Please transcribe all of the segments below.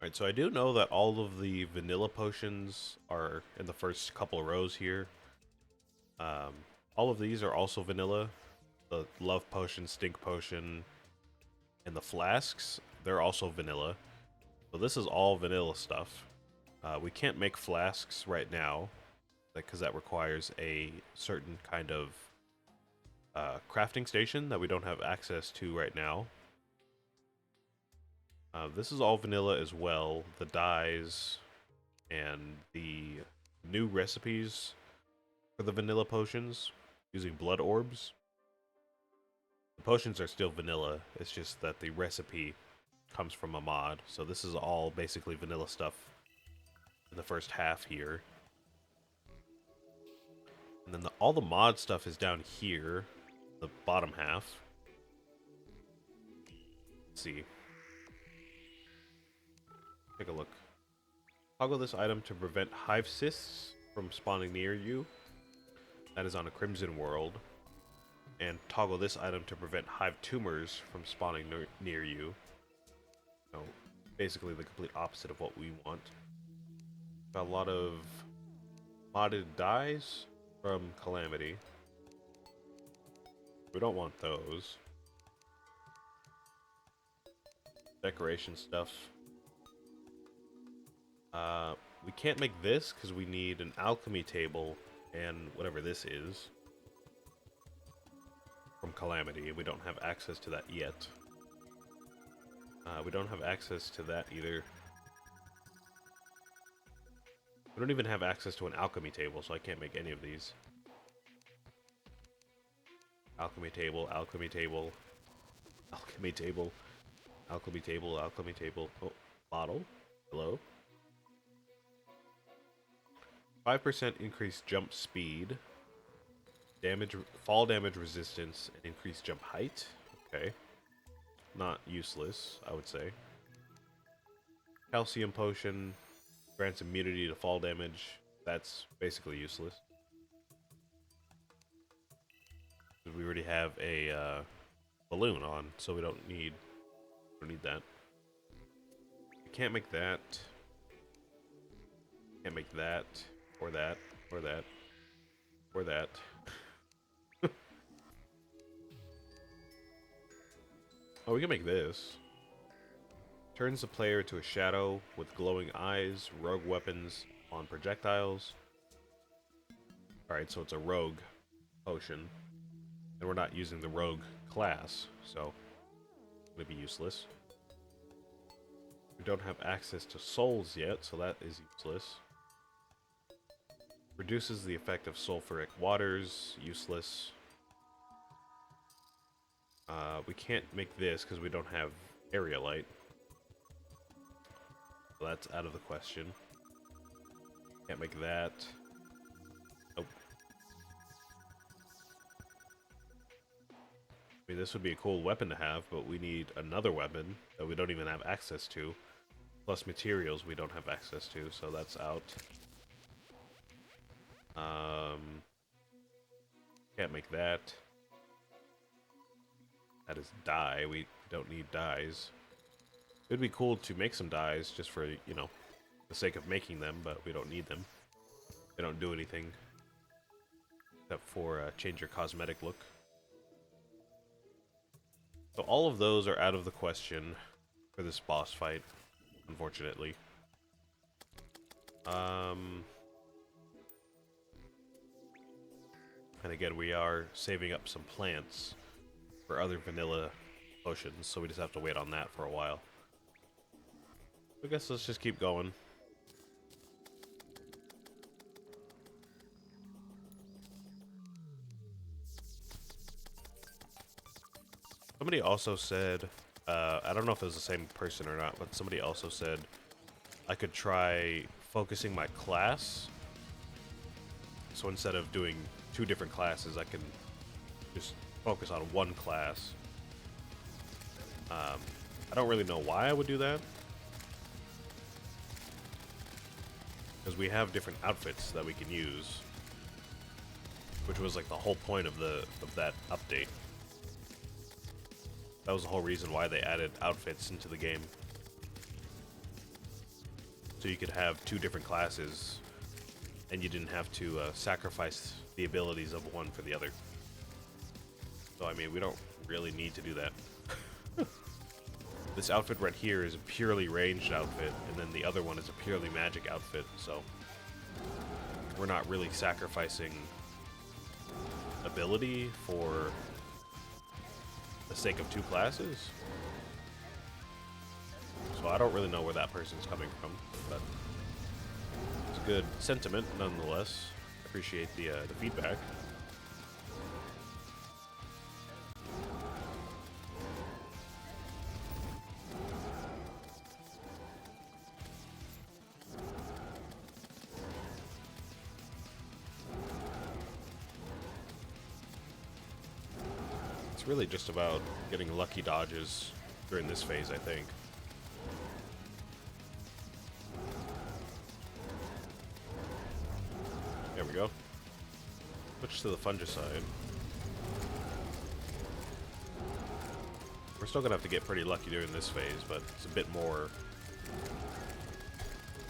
Alright, so I do know that all of the vanilla potions are in the first couple of rows here. Um, all of these are also vanilla. The love potion, stink potion, and the flasks, they're also vanilla. So this is all vanilla stuff. We can't make flasks right now because that requires a certain kind of crafting station that we don't have access to right now. This is all vanilla as well. The dyes and the new recipes for the vanilla potions using blood orbs. The potions are still vanilla. It's just that the recipe comes from a mod. So this is all basically vanilla stuff in the first half here. And then all the mod stuff is down here, the bottom half. Let's see. Take a look. Toggle this item to prevent hive cysts from spawning near you. That is on a Crimson world. And toggle this item to prevent hive tumors from spawning near you. So basically the complete opposite of what we want. Got a lot of modded dyes from Calamity. We don't want those. Decoration stuff. We can't make this because we need an alchemy table and whatever this is from Calamity. We don't have access to that yet. We don't have access to that either. We don't even have access to an alchemy table, so I can't make any of these. Alchemy table, alchemy table, alchemy table, alchemy table, alchemy table. Oh, bottle. Hello. 5% increased jump speed, fall damage resistance, and increased jump height. Okay. Not useless, I would say. Calcium potion grants immunity to fall damage. That's basically useless. We already have a balloon on, so we don't need that. We can't make that. Can't make that. Or that, or that, or that. Oh, we can make this. Turns the player to a shadow with glowing eyes, rogue weapons on projectiles. Alright, so it's a rogue potion. And we're not using the rogue class, so it's going to be useless. We don't have access to souls yet, so that is useless. Reduces the effect of sulfuric waters, useless. We can't make this because we don't have area light. So that's out of the question. Can't make that. Nope. I mean, this would be a cool weapon to have, but we need another weapon that we don't even have access to. Plus materials we don't have access to, so that's out. Can't make that. That is dye. We don't need dyes. It would be cool to make some dyes just for, you know, the sake of making them, but we don't need them. They don't do anything except for change your cosmetic look. So all of those are out of the question for this boss fight, unfortunately. And again, we are saving up some plants for other vanilla potions, so we just have to wait on that for a while. I guess let's just keep going. Somebody also said, I don't know if it was the same person or not, but somebody also said I could try focusing my class. So instead of doing 2 different classes, I can just focus on one class. I don't really know why I would do that. Because we have different outfits that we can use. Which was like the whole point of that update. That was the whole reason why they added outfits into the game. so you could have two different classes, and you didn't have to sacrifice the abilities of one for the other. So I mean, we don't really need to do that. This outfit right here is a purely ranged outfit, and then the other one is a purely magic outfit, so we're not really sacrificing ability for the sake of two classes. So I don't really know where that person's coming from, but it's a good sentiment nonetheless. Appreciate the feedback. It's really just about getting lucky dodges during this phase, I think. There we go. Switch to the fungicide. We're still gonna have to get pretty lucky during this phase, but it's a bit more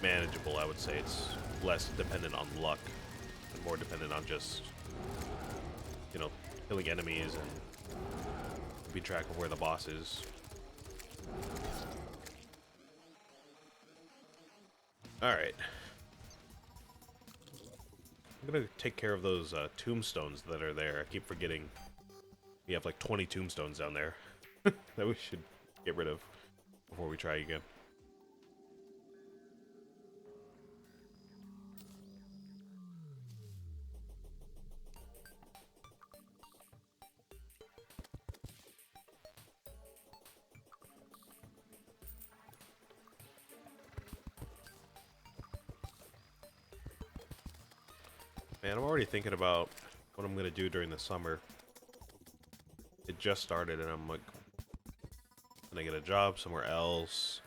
manageable, I would say. It's less dependent on luck and more dependent on just, you know, killing enemies and keeping track of where the boss is. Alright. I'm gonna take care of those tombstones that are there. I keep forgetting we have like 20 tombstones down there that we should get rid of before we try again. Man, I'm already thinking about what I'm gonna do during the summer. It just started and I'm like, can I get a job somewhere else?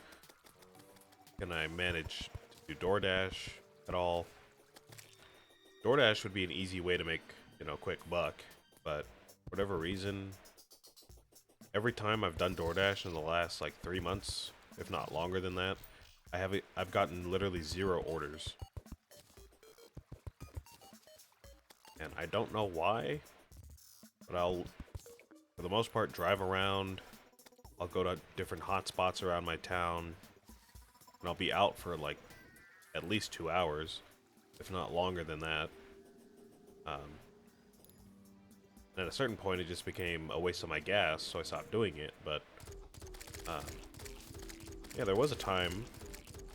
Can I manage to do DoorDash at all? DoorDash would be an easy way to make, you know, quick buck, but for whatever reason, every time I've done DoorDash in the last like 3 months, if not longer than that, I've gotten literally 0 orders. And I don't know why, but I'll, for the most part, drive around. I'll go to different hotspots around my town, and I'll be out for like at least 2 hours, if not longer than that. At a certain point, it just became a waste of my gas, so I stopped doing it. But yeah, there was a time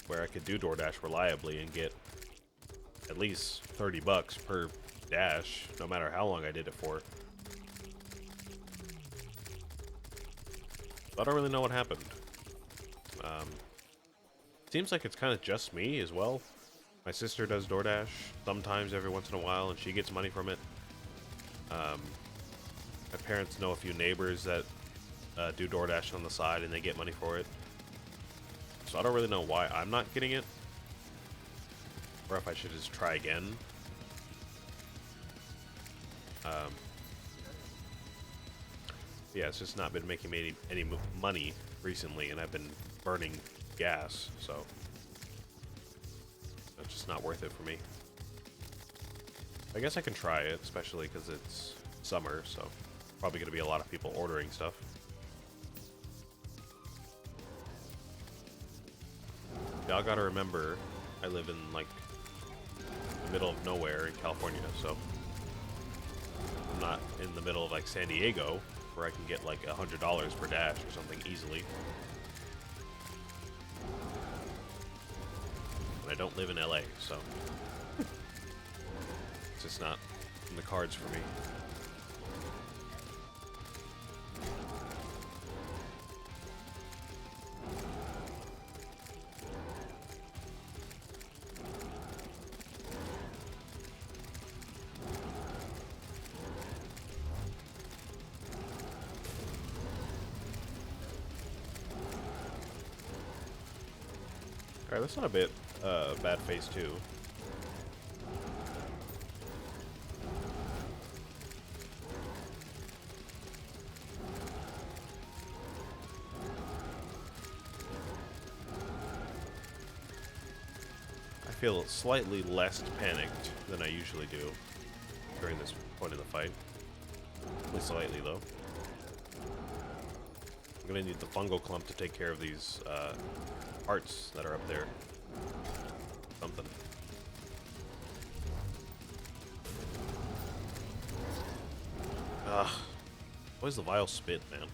where I could do DoorDash reliably and get at least $30 per dash, no matter how long I did it for. I don't really know what happened. Seems like it's kind of just me as well. My sister does DoorDash sometimes every once in a while, and she gets money from it. My parents know a few neighbors that do DoorDash on the side, and they get money for it. So I don't really know why I'm not getting it, or if I should just try again. Yeah, it's just not been making me any money recently, and I've been burning gas, so it's just not worth it for me. I guess I can try it, especially because it's summer, so probably going to be a lot of people ordering stuff. Y'all gotta remember, I live in like the middle of nowhere in California, so I'm not in the middle of like San Diego, where I can get like $100 per dash or something easily. And I don't live in LA, so it's just not in the cards for me. Alright, that's not a bit bad phase 2. feel slightly less panicked than I usually do during this point in the fight. Only slightly, though. I'm gonna need the fungal clump to take care of these hearts that are up there. Something. Ugh. Always the vile spit, man.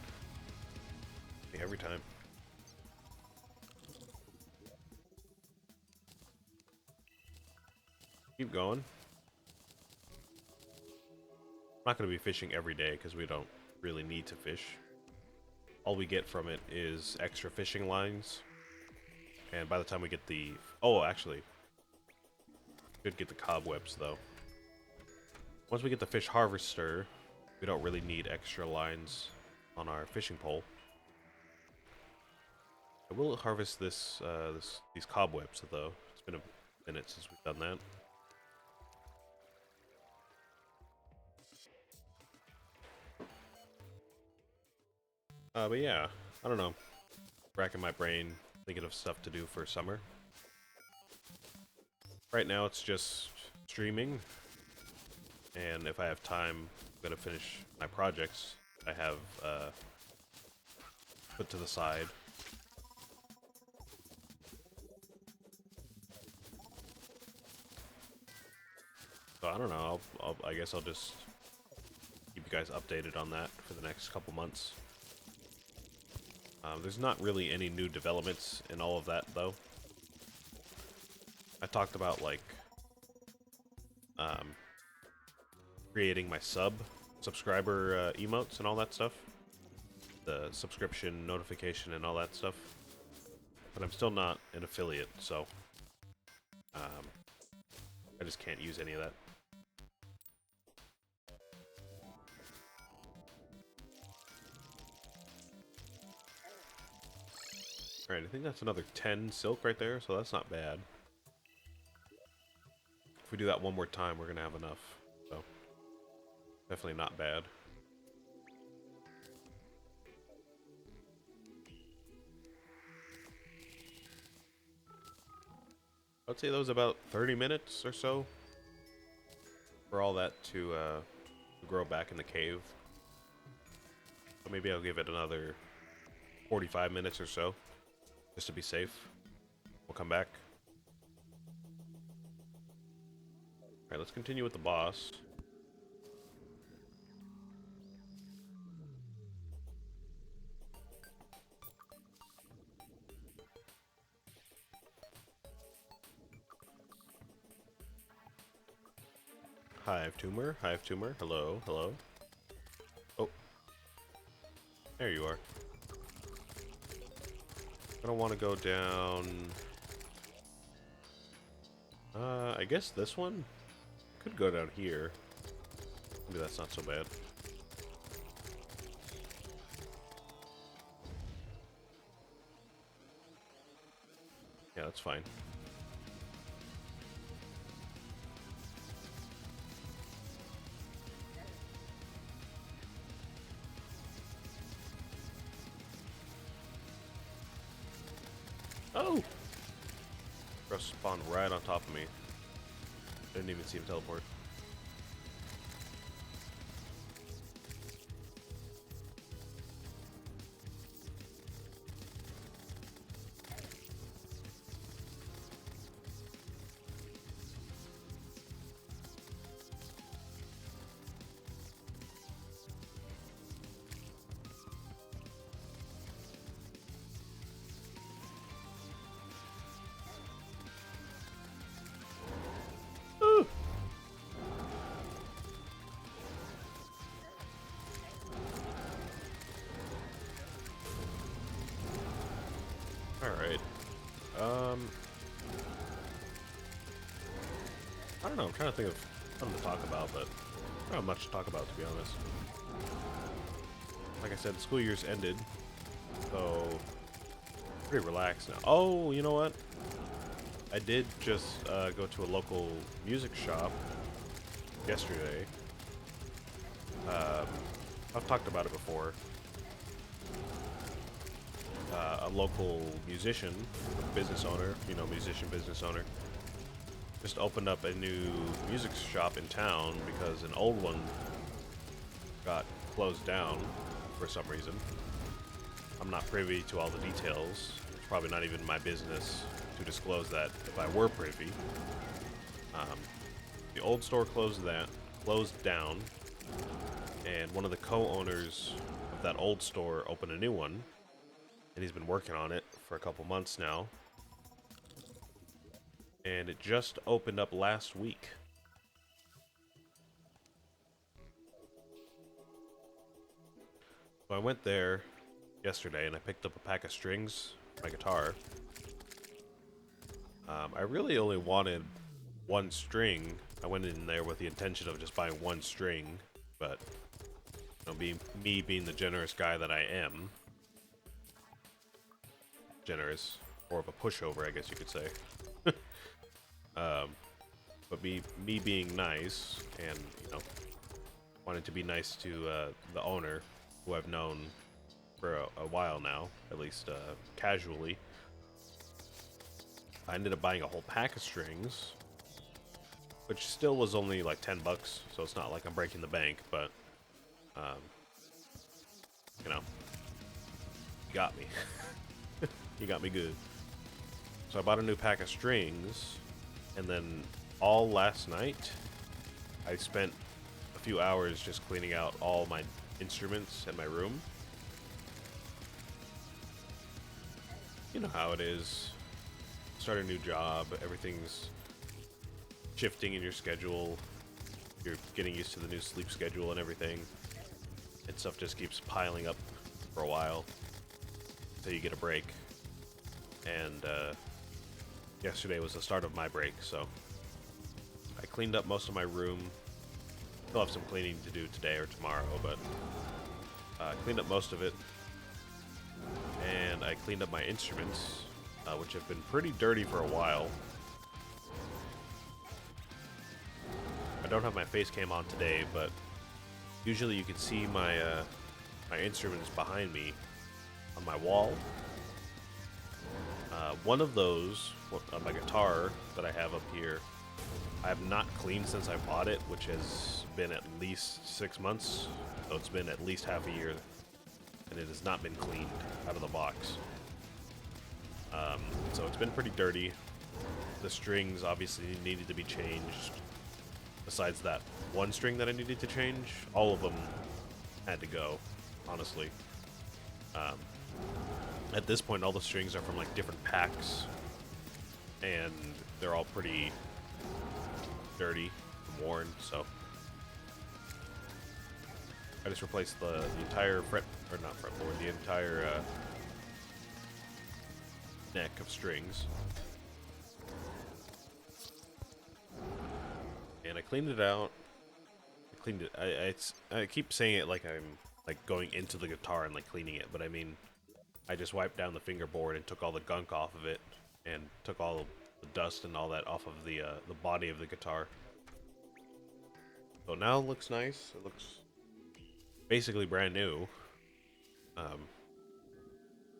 Every time. Keep going. I'm not going to be fishing every day because we don't really need to fish. All we get from it is extra fishing lines. And by the time we get the... Oh, actually. Should get the cobwebs, though. Once we get the fish harvester, we don't really need extra lines on our fishing pole. I will harvest these cobwebs, though. It's been a minute since we've done that. But yeah, I don't know. Racking my brain, thinking of stuff to do for summer. Right now it's just streaming, and if I have time, I'm gonna finish my projects I have put to the side. So I don't know, I guess I'll just keep you guys updated on that for the next couple months. There's not really any new developments in all of that, though. I talked about, like, creating my subscriber emotes and all that stuff. The subscription notification and all that stuff. But I'm still not an affiliate, so I just can't use any of that. Alright, I think that's another 10 silk right there, so that's not bad. If we do that one more time, we're gonna have enough. So, definitely not bad. I'd say that was about 30 minutes or so for all that to grow back in the cave. So maybe I'll give it another 45 minutes or so, just to be safe. We'll come back. Alright, let's continue with the boss. Hive tumor, hello, hello. Oh. There you are. I don't want to go down... I guess this one? Could go down here. Maybe that's not so bad. Yeah, that's fine. Oh! Bro spawned right on top of me. Didn't even see him teleport. Alright. I don't know, I'm trying to think of something to talk about, but I don't have much to talk about, to be honest. Like I said, the school year's ended, so pretty relaxed now. Oh, you know what? I did just go to a local music shop yesterday. I've talked about it before. A local musician, business owner, you know, musician, business owner, just opened up a new music shop in town because an old one got closed down for some reason. I'm not privy to all the details. It's probably not even my business to disclose that if I were privy. The old store closed down, and one of the co-owners of that old store opened a new one, and he's been working on it for a couple months now. And it just opened up last week. So I went there yesterday and I picked up a pack of strings for my guitar. I really only wanted one string. I went in there with the intention of just buying one string, but being the generous guy that I am, generous, more of a pushover, I guess you could say. But me being nice and wanting to be nice to the owner, who I've known for a while now, at least casually. I ended up buying a whole pack of strings, which still was only like $10, so it's not like I'm breaking the bank, but you got me. You got me good. So I bought a new pack of strings, and then all last night, I spent a few hours just cleaning out all my instruments in my room. You know how it is. Start a new job, everything's shifting in your schedule. You're getting used to the new sleep schedule and everything. And stuff just keeps piling up for a while until you get a break. And yesterday was the start of my break, so I cleaned up most of my room. Still have some cleaning to do today or tomorrow, but I cleaned up most of it. And I cleaned up my instruments, which have been pretty dirty for a while. I don't have my face cam on today, but usually you can see my my instruments behind me on my wall. One of those, my guitar that I have up here, I have not cleaned since I bought it, which has been at least 6 months. So it's been at least half a year, and it has not been cleaned out of the box. So it's been pretty dirty. The strings obviously needed to be changed. Besides that one string that I needed to change, all of them had to go, honestly. At this point, all the strings are from like different packs, and they're all pretty dirty and worn, so I just replaced the entire fretboard, the entire neck of strings. And I cleaned it out. I cleaned it. I keep saying it like I'm like going into the guitar and like cleaning it, but I mean, I just wiped down the fingerboard and took all the gunk off of it, and took all the dust and all that off of the body of the guitar. So now it looks nice. It looks basically brand new.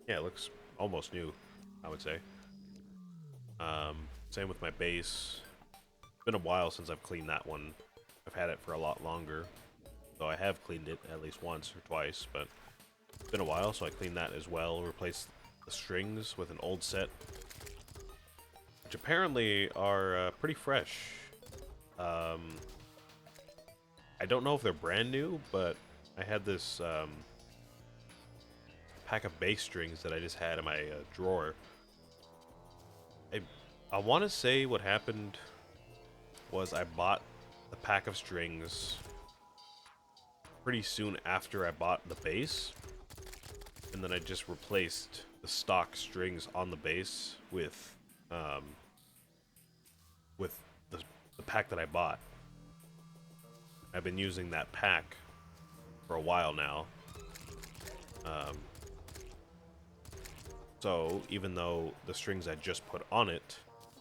Yeah, it looks almost new, I would say. Same with my bass. It's been a while since I've cleaned that one. I've had it for a lot longer, so I have cleaned it at least once or twice, but it's been a while, so I cleaned that as well. Replaced the strings with an old set, which apparently are pretty fresh. I don't know if they're brand new, but I had this pack of bass strings that I just had in my drawer. I want to say what happened was I bought the pack of strings pretty soon after I bought the bass, and then I just replaced the stock strings on the bass with the pack that I bought. I've been using that pack for a while now. So even though the strings I just put on it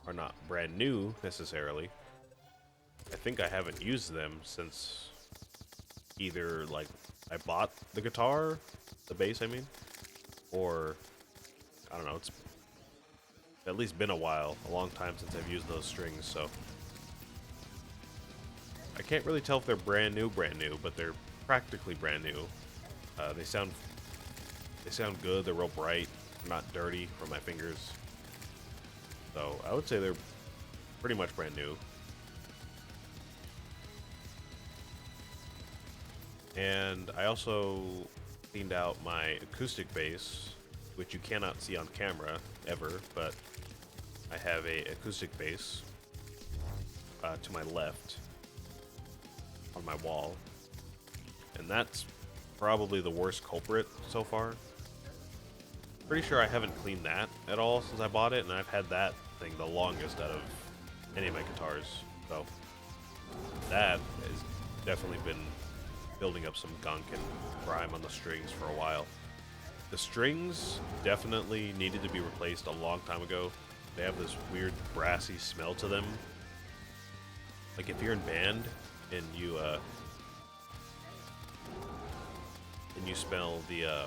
are not brand new necessarily, I think I haven't used them since either like I bought the guitar, the bass I mean, or I don't know, it's at least been a while, a long time since I've used those strings, so I can't really tell if they're brand new, but they're practically brand new. They sound good. They're real bright, not dirty for my fingers. So I would say they're pretty much brand new. And I also cleaned out my acoustic bass, which you cannot see on camera ever, but I have a acoustic bass to my left on my wall, and that's probably the worst culprit so far. Pretty sure I haven't cleaned that at all since I bought it, and I've had that thing the longest out of any of my guitars, so that has definitely been building up some gunk and grime on the strings for a while. The strings definitely needed to be replaced a long time ago. They have this weird brassy smell to them. Like if you're in band and you smell the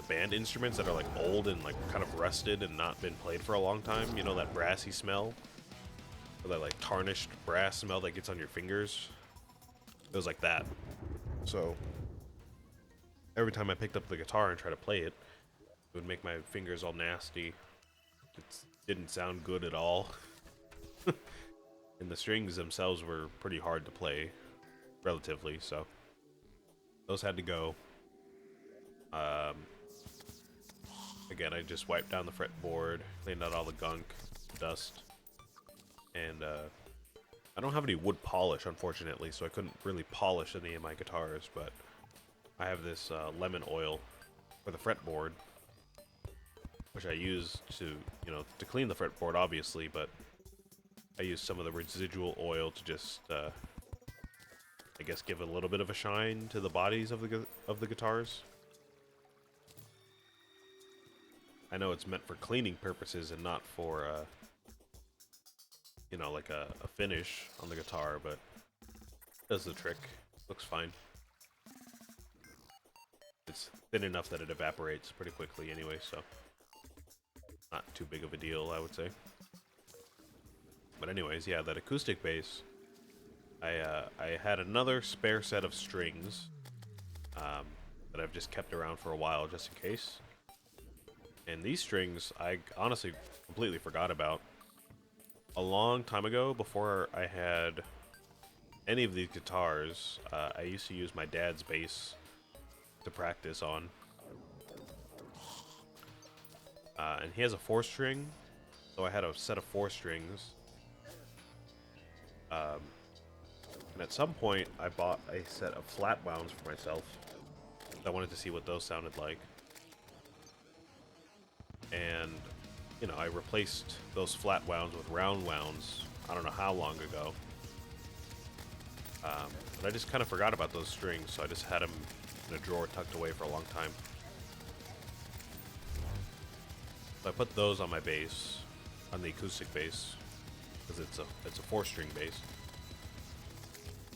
band instruments that are like old and like kind of rusted and not been played for a long time, you know, that brassy smell, or that like tarnished brass smell that gets on your fingers. It was like that. So every time I picked up the guitar and tried to play it, it would make my fingers all nasty. It didn't sound good at all. And the strings themselves were pretty hard to play, relatively, so those had to go. Again, I just wiped down the fretboard, cleaned out all the gunk, dust, and I don't have any wood polish, unfortunately, so I couldn't really polish any of my guitars, but I have this lemon oil for the fretboard, which I use to, to clean the fretboard, obviously, but I use some of the residual oil to just, I guess, give a little bit of a shine to the bodies of the guitars. I know it's meant for cleaning purposes and not for, like a finish on the guitar, but it does the trick. Looks fine. It's thin enough that it evaporates pretty quickly anyway, so not too big of a deal, I would say. But anyways, yeah, that acoustic bass, I had another spare set of strings that I've just kept around for a while just in case. And these strings, I honestly completely forgot about. A long time ago, before I had any of these guitars, I used to use my dad's bass to practice on. And he has a 4-string, so I had a set of 4 strings. And at some point, I bought a set of flat wounds for myself. I wanted to see what those sounded like. And, I replaced those flat wounds with round wounds, I don't know how long ago. But I just kind of forgot about those strings, so I just had them in a drawer tucked away for a long time. So I put those on my bass, on the acoustic bass, because it's a 4-string bass.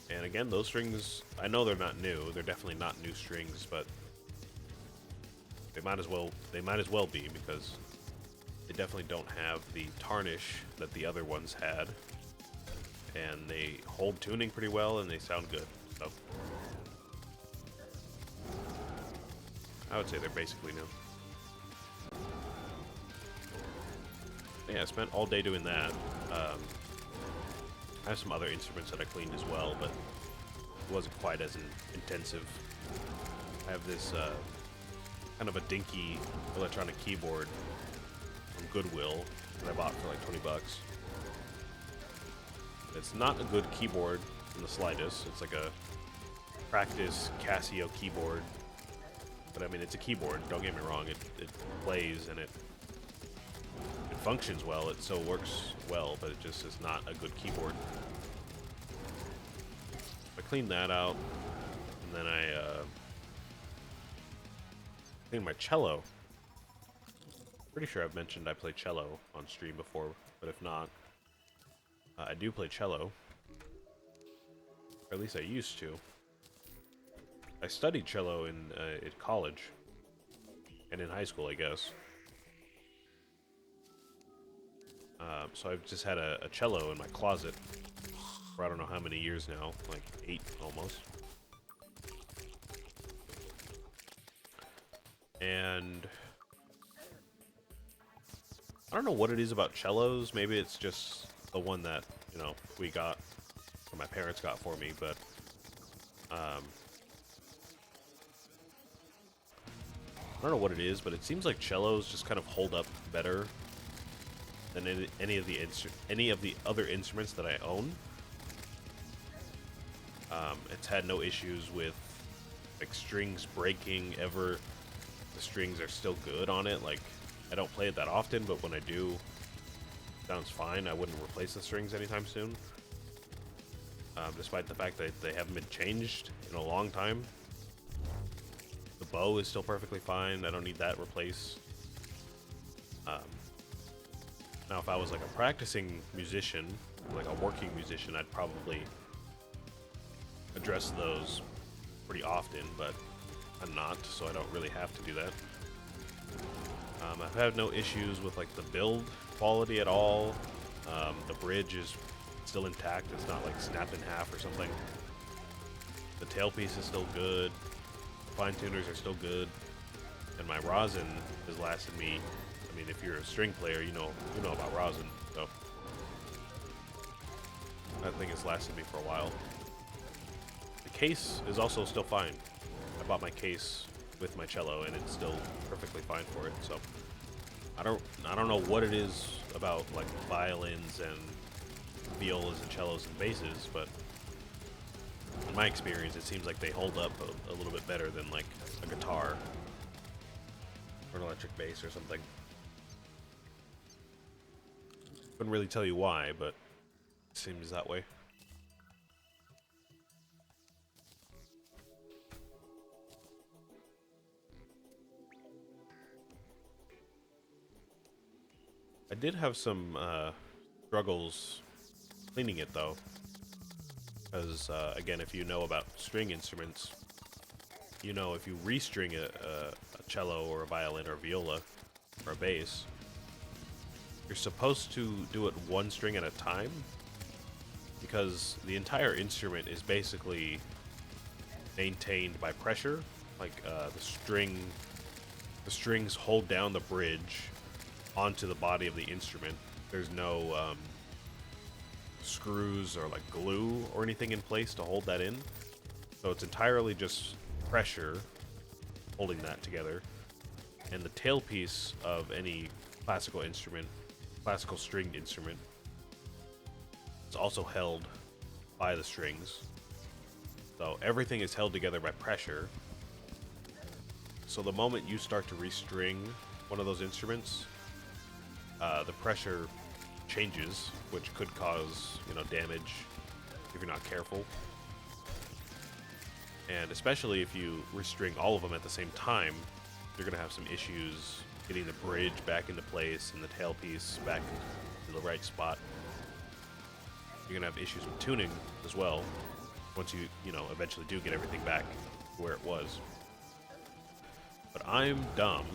And again, those strings, I know they're not new. They're definitely not new strings, but they might as well be, because they definitely don't have the tarnish that the other ones had. And they hold tuning pretty well, and they sound good. So I would say they're basically new. Yeah, I spent all day doing that. I have some other instruments that I cleaned as well, but it wasn't quite as intensive. I have this kind of a dinky electronic keyboard from Goodwill that I bought for like 20 bucks. It's not a good keyboard in the slightest. It's like a practice Casio keyboard. But I mean, it's a keyboard, don't get me wrong. It plays and it functions well. It still works well, but it just is not a good keyboard. I cleaned that out, and then I cleaned my cello. Pretty sure I've mentioned I play cello on stream before, but if not, I do play cello. Or at least I used to. I studied cello in college, and in high school, I guess. So I've just had a cello in my closet for I don't know how many years now, like 8 almost. And I don't know what it is about cellos. Maybe it's just the one that, you know, we got, or my parents got for me, but I don't know what it is, but it seems like cellos just kind of hold up better than any of the other instruments that I own. It's had no issues with like strings breaking ever. The strings are still good on it. Like, I don't play it that often, but when I do, it sounds fine. I wouldn't replace the strings anytime soon, despite the fact that they haven't been changed in a long time. The bow is still perfectly fine. I don't need that replaced. Now, if I was like a practicing musician, like a working musician, I'd probably address those pretty often, but I'm not, so I don't really have to do that. I've had no issues with like the build quality at all. The bridge is still intact. It's not like snapped in half or something. The tailpiece is still good. Fine tuners are still good. And my rosin has lasted me. I mean, if you're a string player, you know about rosin. So that thing has lasted me for a while. The case is also still fine. I bought my case with my cello, and it's still perfectly fine for it. So I don't know what it is about like violins and violas and cellos and basses, but in my experience, it seems like they hold up a little bit better than like a guitar or an electric bass or something. Couldn't really tell you why, but it seems that way. I did have some struggles cleaning it though, because again, if you know about string instruments, you know if you restring a cello or a violin or a viola or a bass, you're supposed to do it one string at a time, because the entire instrument is basically maintained by pressure. Like the strings hold down the bridge onto the body of the instrument. There's no screws or like glue or anything in place to hold that in. So it's entirely just pressure holding that together. And the tailpiece of any classical stringed instrument, is also held by the strings. So everything is held together by pressure. So the moment you start to restring one of those instruments, the pressure changes, which could cause, damage if you're not careful. And especially if you restring all of them at the same time, you're going to have some issues getting the bridge back into place and the tailpiece back into the right spot. You're going to have issues with tuning as well once you eventually do get everything back to where it was. But I'm dumb,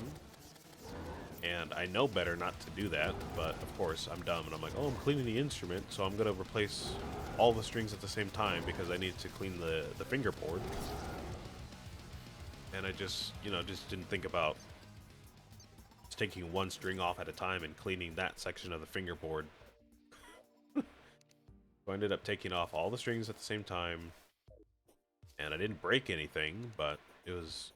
and I know better not to do that, but of course I'm dumb, and I'm like, oh, I'm cleaning the instrument, so I'm going to replace all the strings at the same time because I need to clean the fingerboard. And I just didn't think about just taking one string off at a time and cleaning that section of the fingerboard. So I ended up taking off all the strings at the same time, and I didn't break anything, but it was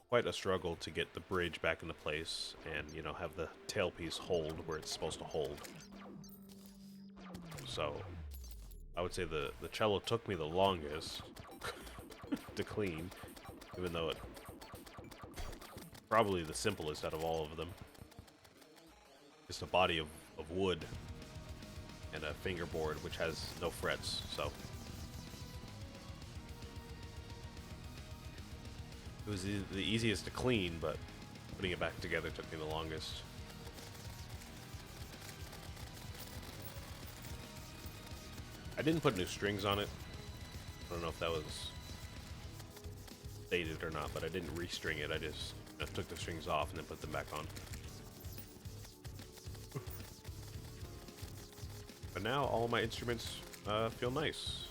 quite a struggle to get the bridge back into place and, have the tailpiece hold where it's supposed to hold. So I would say the cello took me the longest to clean, even though it probably the simplest out of all of them. Just a body of wood and a fingerboard which has no frets, so it was the easiest to clean, but putting it back together took me the longest. I didn't put new strings on it. I don't know if that was stated or not, but I didn't restring it. I just took the strings off and then put them back on. now all my instruments feel nice.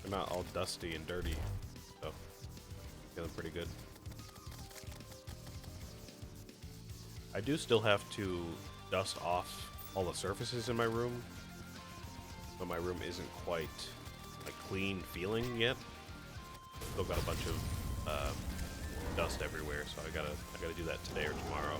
They're not all dusty and dirty, so feeling pretty good. I do still have to dust off all the surfaces in my room, but my room isn't quite like clean feeling yet. Still got a bunch of dust everywhere, so I gotta do that today or tomorrow.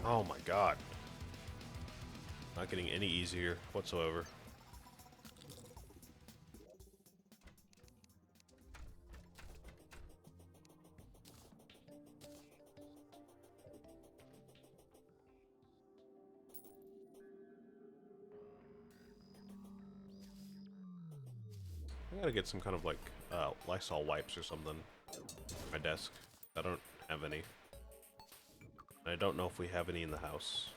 Oh my god. Not getting any easier whatsoever. I gotta get some kind of like Lysol wipes or something. My desk. I don't have any. I don't know if we have any in the house.